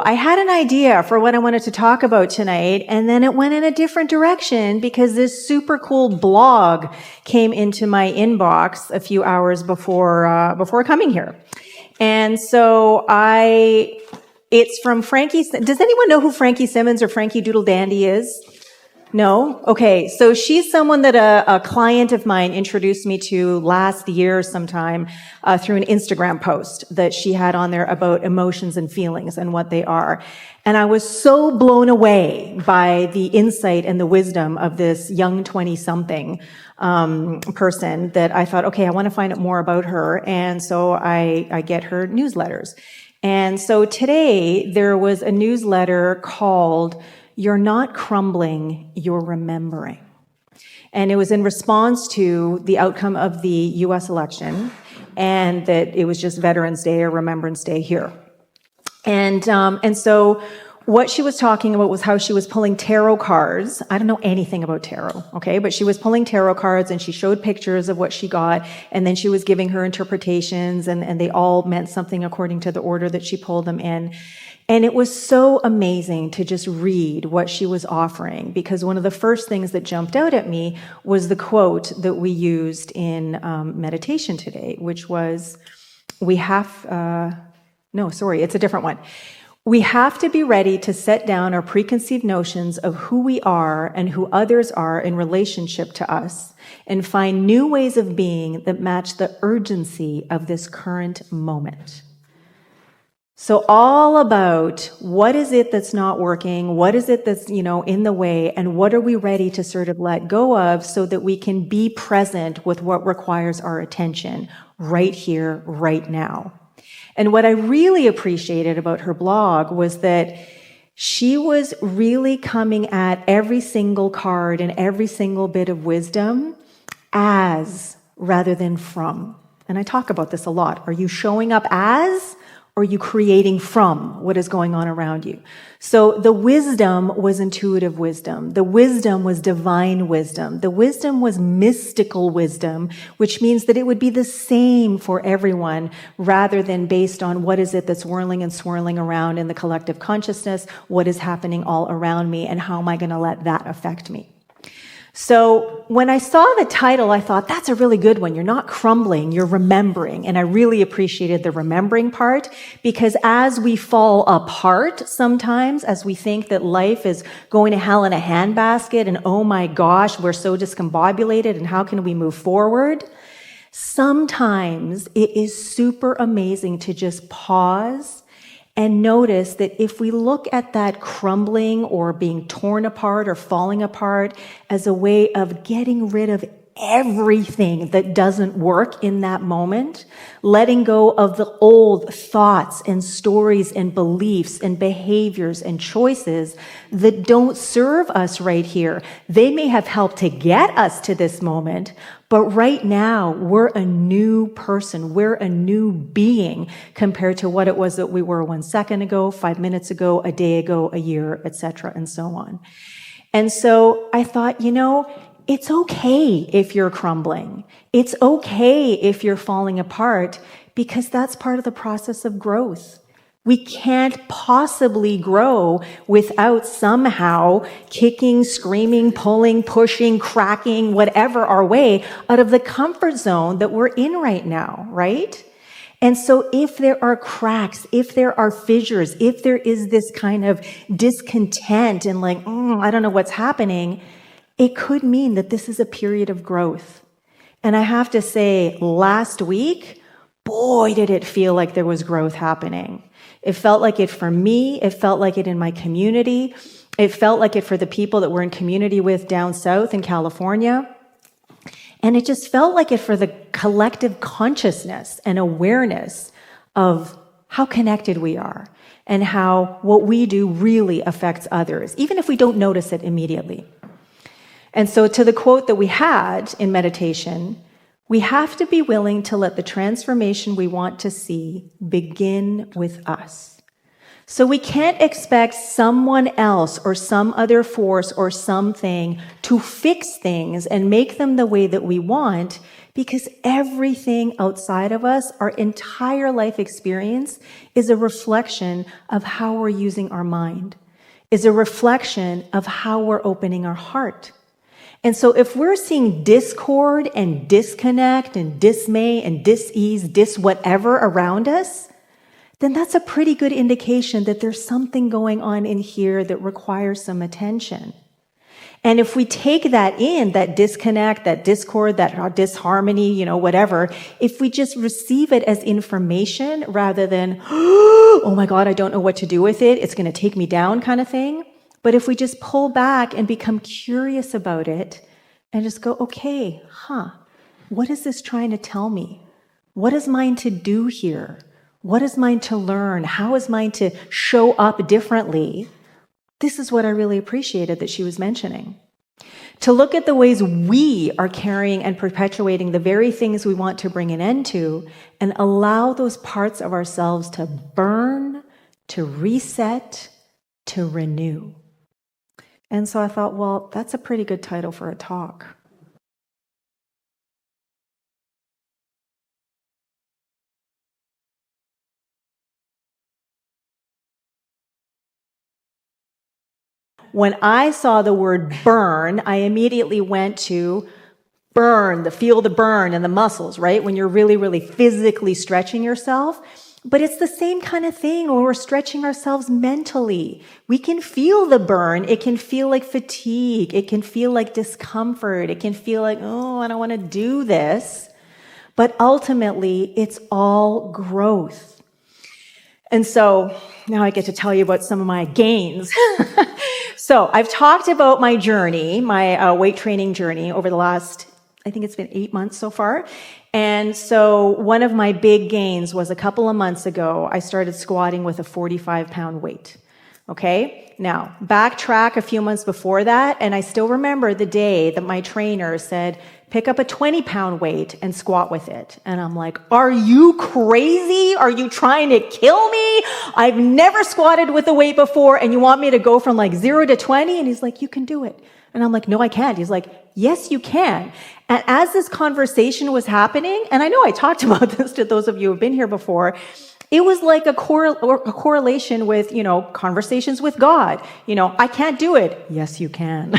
I had an idea for what I wanted to talk about tonight, and then it went in a different direction because this super cool blog came into my inbox a few hours before coming here. And so it's from Frankie. Does anyone know who Frankie Simmons or Frankie Doodle Dandy is? No? Okay. So she's someone that a client of mine introduced me to last year sometime through an Instagram post that she had on there about emotions and feelings and what they are. And I was so blown away by the insight and the wisdom of this young 20-something person that I thought, okay, I want to find out more about her. And so I get her newsletters. And so today there was a newsletter called "You're Not Crumbling, You're Remembering." And it was in response to the outcome of the U.S. election, and that it was just Veterans Day or Remembrance Day here. And so what she was talking about was how she was pulling tarot cards. I don't know anything about tarot, okay? But she was pulling tarot cards, and she showed pictures of what she got, and then she was giving her interpretations, and they all meant something according to the order that she pulled them in. And it was so amazing to just read what she was offering, because one of the first things that jumped out at me was the quote that we used in meditation today, which was, it's a different one. We have to be ready to set down our preconceived notions of who we are and who others are in relationship to us, and find new ways of being that match the urgency of this current moment. So all about what is it that's not working, what is it that's, in the way, and what are we ready to sort of let go of so that we can be present with what requires our attention right here, right now. And what I really appreciated about her blog was that she was really coming at every single card and every single bit of wisdom as rather than from. And I talk about this a lot. Are you showing up as? Or are you creating from what is going on around you? So the wisdom was intuitive wisdom. The wisdom was divine wisdom. The wisdom was mystical wisdom, which means that it would be the same for everyone rather than based on what is it that's whirling and swirling around in the collective consciousness, what is happening all around me, and how am I going to let that affect me? So when I saw the title, I thought, that's a really good one. You're not crumbling, you're remembering. And I really appreciated the remembering part, because as we fall apart sometimes, as we think that life is going to hell in a handbasket and oh my gosh, we're so discombobulated and how can we move forward? Sometimes it is super amazing to just pause and notice that if we look at that crumbling or being torn apart or falling apart as a way of getting rid of everything that doesn't work in that moment, letting go of the old thoughts and stories and beliefs and behaviors and choices that don't serve us right here. They may have helped to get us to this moment, but right now we're a new person. We're a new being compared to what it was that we were 1 second ago, 5 minutes ago, a day ago, a year, etc., and so on. And so I thought, it's okay if you're crumbling. It's okay if you're falling apart, because that's part of the process of growth. We can't possibly grow without somehow kicking, screaming, pulling, pushing, cracking, whatever our way out of the comfort zone that we're in right now, right? And so if there are cracks, if there are fissures, if there is this kind of discontent and I don't know what's happening, it could mean that this is a period of growth. And I have to say, last week, boy, did it feel like there was growth happening. It felt like it for me. It felt like it in my community. It felt like it for the people that we're in community with down south in California. And it just felt like it for the collective consciousness and awareness of how connected we are and how what we do really affects others, even if we don't notice it immediately. And so to the quote that we had in meditation, we have to be willing to let the transformation we want to see begin with us. So we can't expect someone else or some other force or something to fix things and make them the way that we want, Because everything outside of us, our entire life experience, is a reflection of how we're using our mind, is a reflection of how we're opening our heart. And so if we're seeing discord and disconnect and dismay and dis-ease, dis-whatever around us, then that's a pretty good indication that there's something going on in here that requires some attention. And if we take that in, that disconnect, that discord, that disharmony, whatever, if we just receive it as information rather than, oh my God, I don't know what to do with it, it's going to take me down kind of thing. But if we just pull back and become curious about it and just go, okay, what is this trying to tell me? What is mine to do here? What is mine to learn? How is mine to show up differently? This is what I really appreciated that she was mentioning. To look at the ways we are carrying and perpetuating the very things we want to bring an end to and allow those parts of ourselves to burn, to reset, to renew. And so I thought, well, that's a pretty good title for a talk. When I saw the word burn, I immediately went to burn, feel the burn in the muscles, right? When you're really, really physically stretching yourself. But it's the same kind of thing when we're stretching ourselves mentally. We can feel the burn. It can feel like fatigue. It can feel like discomfort. It can feel like, oh, I don't want to do this. But ultimately, it's all growth. And so now I get to tell you about some of my gains. So I've talked about my journey, my weight training journey over the last, I think it's been 8 months so far. And so one of my big gains was a couple of months ago, I started squatting with a 45-pound weight. Okay? Now, backtrack a few months before that, and I still remember the day that my trainer said, pick up a 20-pound weight and squat with it. And I'm like, are you crazy? Are you trying to kill me? I've never squatted with a weight before, and you want me to go from like 0 to 20? And he's like, you can do it. And I'm like, no, I can't. He's like, yes, you can. And as this conversation was happening, and I know I talked about this to those of you who have been here before, it was like a correlation with, conversations with God. I can't do it. Yes, you can.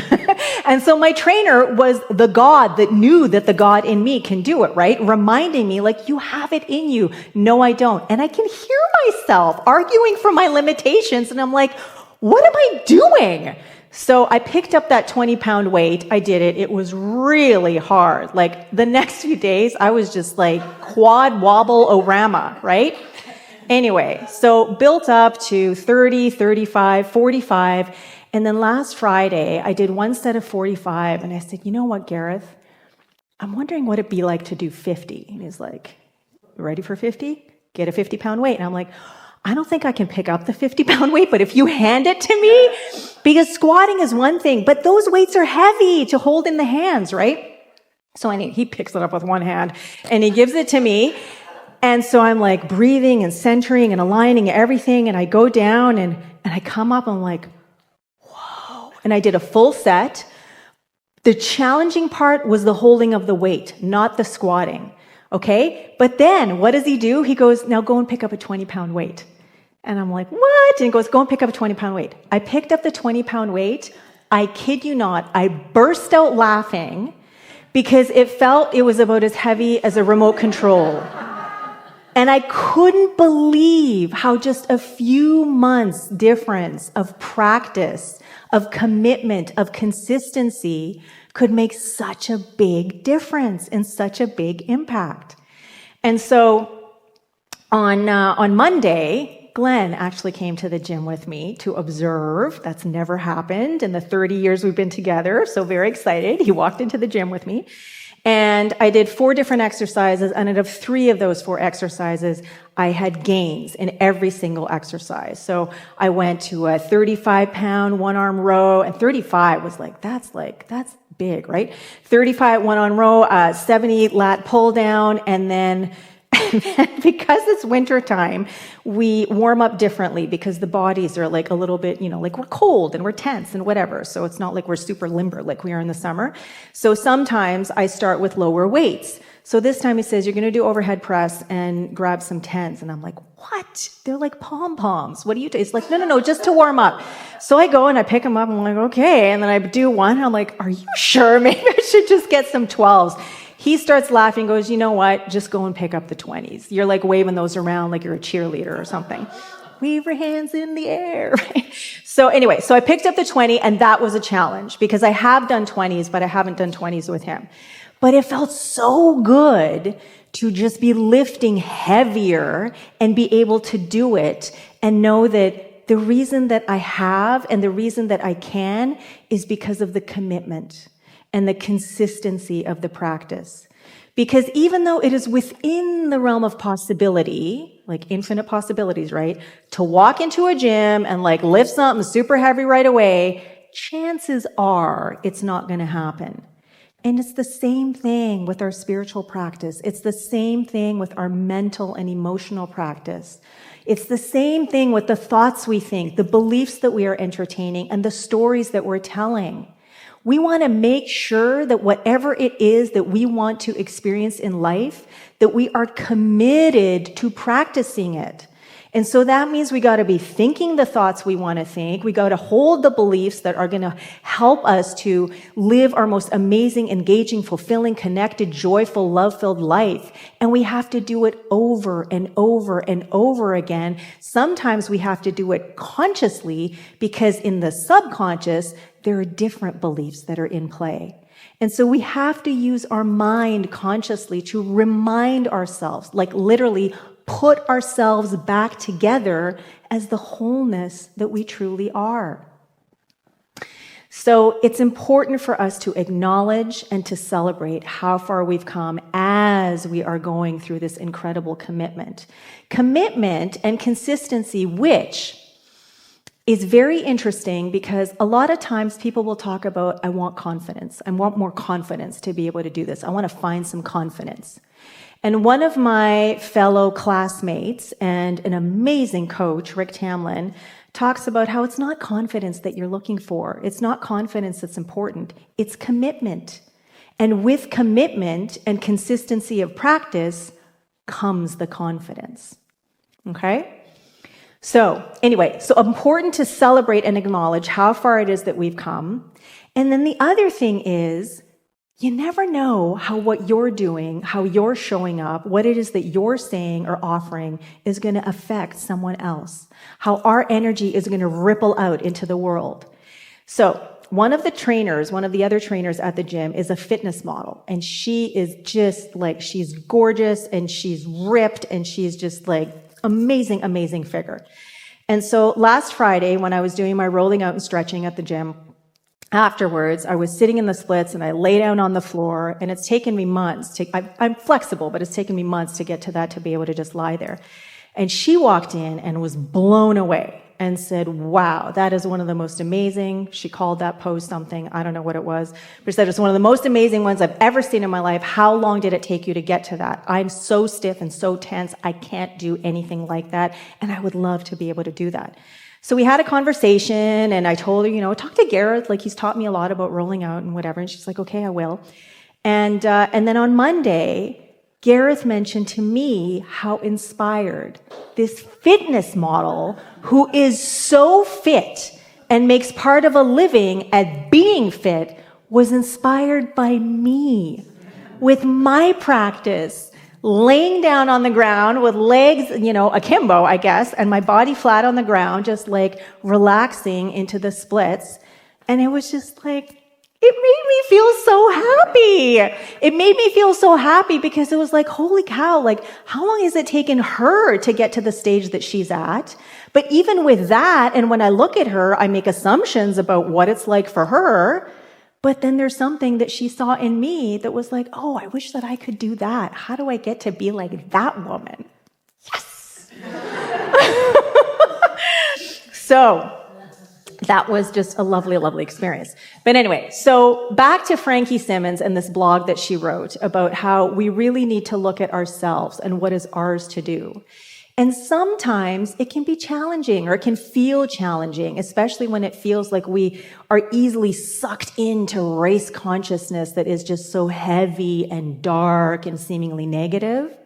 And so my trainer was the God that knew that the God in me can do it, right? Reminding me, like, you have it in you. No, I don't. And I can hear myself arguing for my limitations. And I'm like, what am I doing? So I picked up that 20-pound weight. I did it. It was really hard. Like the next few days, I was just like quad wobble orama, right? Anyway, so built up to 30, 35, 45. And then last Friday, I did one set of 45. And I said, you know what, Gareth? I'm wondering what it'd be like to do 50. And he's like, ready for 50? Get a 50-pound weight. And I'm like, I don't think I can pick up the 50-pound weight, but if you hand it to me, because squatting is one thing, but those weights are heavy to hold in the hands, right? So he picks it up with one hand and he gives it to me. And so I'm like breathing and centering and aligning everything. And I go down and I come up and I'm like, whoa. And I did a full set. The challenging part was the holding of the weight, not the squatting. Okay? But then what does he do? He goes, now go and pick up a 20-pound weight. And I'm like, what? And he goes, go and pick up a 20-pound weight. I picked up the 20-pound weight. I kid you not, I burst out laughing because it was about as heavy as a remote control. And I couldn't believe how just a few months difference of practice, of commitment, of consistency could make such a big difference and such a big impact. And so on Monday, Glenn actually came to the gym with me to observe. That's never happened in the 30 years we've been together. So very excited. He walked into the gym with me. And I did 4 different exercises, and out of 3 of those 4 exercises, I had gains in every single exercise. So I went to a 35-pound one-arm row, and 35 was that's big, right? 35 one-arm row, 70 lat pull down, and then because it's winter time, we warm up differently because the bodies are like a little bit, like we're cold and we're tense and whatever. So it's not like we're super limber like we are in the summer. So sometimes I start with lower weights. So this time he says, you're going to do overhead press and grab some tens. And I'm like, what? They're like pom-poms. What do you do? It's like, no, just to warm up. So I go and I pick them up. I'm like, okay. And then I do one. I'm like, are you sure? Maybe I should just get some 12s. He starts laughing, goes, you know what? Just go and pick up the 20s. You're like waving those around like you're a cheerleader or something. Wave your hands in the air. So anyway, so I picked up the 20 and that was a challenge because I have done 20s, but I haven't done 20s with him. But it felt so good to just be lifting heavier and be able to do it and know that the reason that I have and the reason that I can is because of the commitment and the consistency of the practice. Because even though it is within the realm of possibility, like infinite possibilities, right? To walk into a gym and like lift something super heavy right away, chances are it's not going to happen. And it's the same thing with our spiritual practice. It's the same thing with our mental and emotional practice. It's the same thing with the thoughts we think, the beliefs that we are entertaining, and the stories that we're telling. We want to make sure that whatever it is that we want to experience in life, that we are committed to practicing it. And so that means we got to be thinking the thoughts we want to think. We got to hold the beliefs that are going to help us to live our most amazing, engaging, fulfilling, connected, joyful, love-filled life. And we have to do it over and over and over again. Sometimes we have to do it consciously because in the subconscious, there are different beliefs that are in play. And so we have to use our mind consciously to remind ourselves, like literally put ourselves back together as the wholeness that we truly are. So it's important for us to acknowledge and to celebrate how far we've come as we are going through this incredible commitment. Commitment and consistency, which is very interesting because a lot of times people will talk about, I want confidence. I want more confidence to be able to do this. I want to find some confidence. And one of my fellow classmates and an amazing coach, Rick Tamlin, talks about how it's not confidence that you're looking for. It's not confidence that's important. It's commitment. And with commitment and consistency of practice comes the confidence. Okay? So anyway, so important to celebrate and acknowledge how far it is that we've come. And then the other thing is, you never know how what you're doing, how you're showing up, what it is that you're saying or offering is going to affect someone else, how our energy is going to ripple out into the world. So one of the other trainers at the gym is a fitness model, and she is just like, she's gorgeous and she's ripped and she's just like amazing, amazing figure. And so last Friday when I was doing my rolling out and stretching at the gym, afterwards, I was sitting in the splits and I lay down on the floor, and it's taken me months I'm flexible, but it's taken me months to get to that, to be able to just lie there. And she walked in and was blown away and said, wow, that is one of the most amazing, she called that pose something, I don't know what it was, but she said it's one of the most amazing ones I've ever seen in my life. How long did it take you to get to that? I'm so stiff and so tense, I can't do anything like that, and I would love to be able to do that. So we had a conversation, and I told her, talk to Gareth, like he's taught me a lot about rolling out and whatever. And she's like, okay, I will. And then on Monday, Gareth mentioned to me how inspired this fitness model, who is so fit and makes part of a living at being fit, was inspired by me with my practice. Laying down on the ground with legs, akimbo, I guess, and my body flat on the ground, just like relaxing into the splits. And it was just like, it made me feel so happy. It made me feel so happy because it was like, holy cow, like how long has it taken her to get to the stage that she's at? But even with that, and when I look at her, I make assumptions about what it's like for her. But then there's something that she saw in me that was like, oh, I wish that I could do that. How do I get to be like that woman? Yes! So that was just a lovely, lovely experience. But anyway, so back to Frankie Simmons and this blog that she wrote about how we really need to look at ourselves and what is ours to do. And sometimes it can be challenging, or it can feel challenging, especially when it feels like we are easily sucked into race consciousness that is just so heavy and dark and seemingly negative.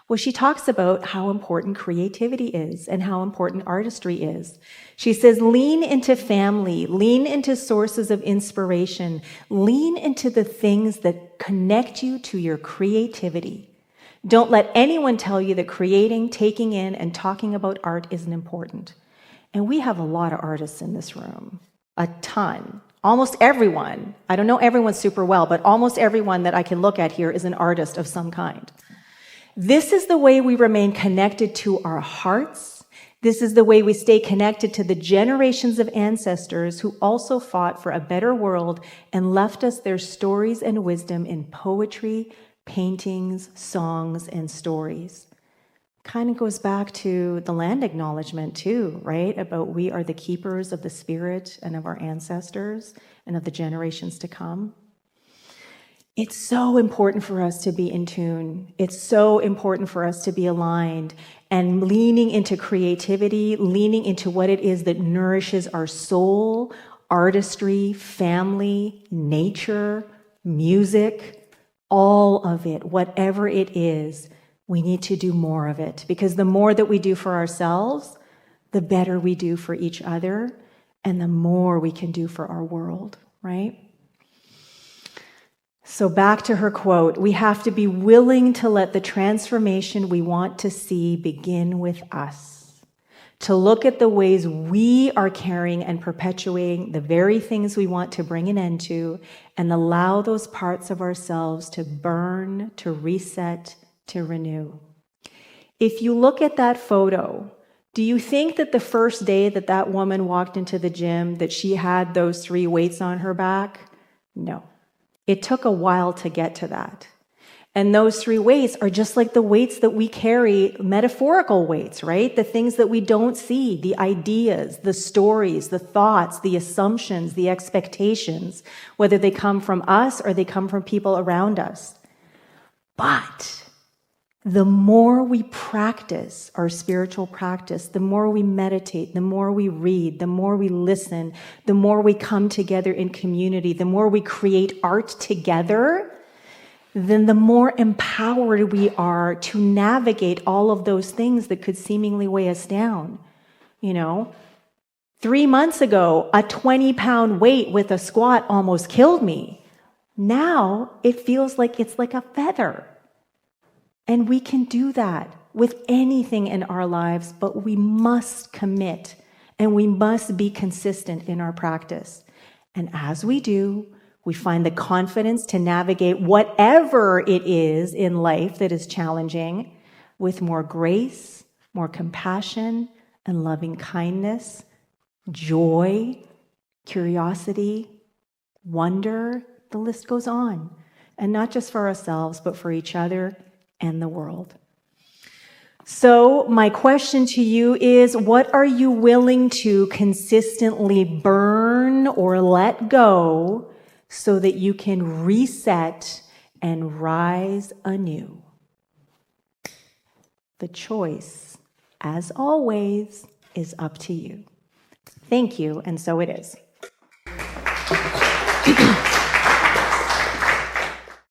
Well, she talks about how important creativity is and how important artistry is. She says, lean into family, lean into sources of inspiration, lean into the things that connect you to your creativity. Don't let anyone tell you that creating, taking in, and talking about art isn't important. And we have a lot of artists in this room, a ton. Almost everyone, I don't know everyone super well, but almost everyone that I can look at here is an artist of some kind. This is the way we remain connected to our hearts. This is the way we stay connected to the generations of ancestors who also fought for a better world and left us their stories and wisdom in poetry, paintings, songs, and stories. Kind of goes back to the land acknowledgement too, right? About we are the keepers of the spirit and of our ancestors and of the generations to come. It's so important for us to be in tune. It's so important for us to be aligned and leaning into creativity, leaning into what it is that nourishes our soul, artistry, family, nature, music, all of it, whatever it is, we need to do more of it, because the more that we do for ourselves, the better we do for each other, and the more we can do for our world, right? So back to her quote, we have to be willing to let the transformation we want to see begin with us, to look at the ways we are carrying and perpetuating the very things we want to bring an end to, and allow those parts of ourselves to burn, to reset, to renew. If you look at that photo, do you think that the first day that that woman walked into the gym that she had those 3 weights on her back? No. It took a while to get to that. And those 3 weights are just like the weights that we carry, metaphorical weights, right? The things that we don't see, the ideas, the stories, the thoughts, the assumptions, the expectations, whether they come from us or they come from people around us. But the more we practice our spiritual practice, the more we meditate, the more we read, the more we listen, the more we come together in community, the more we create art together, then the more empowered we are to navigate all of those things that could seemingly weigh us down. 3 months ago, a 20-pound weight with a squat almost killed me. Now it feels like it's like a feather. And we can do that with anything in our lives, but we must commit and we must be consistent in our practice. And as we do, we find the confidence to navigate whatever it is in life that is challenging with more grace, more compassion, and loving kindness, joy, curiosity, wonder. The list goes on. And not just for ourselves, but for each other and the world. So my question to you is, what are you willing to consistently burn or let go so that you can reset and rise anew? The choice, as always, is up to you. Thank you, and so it is.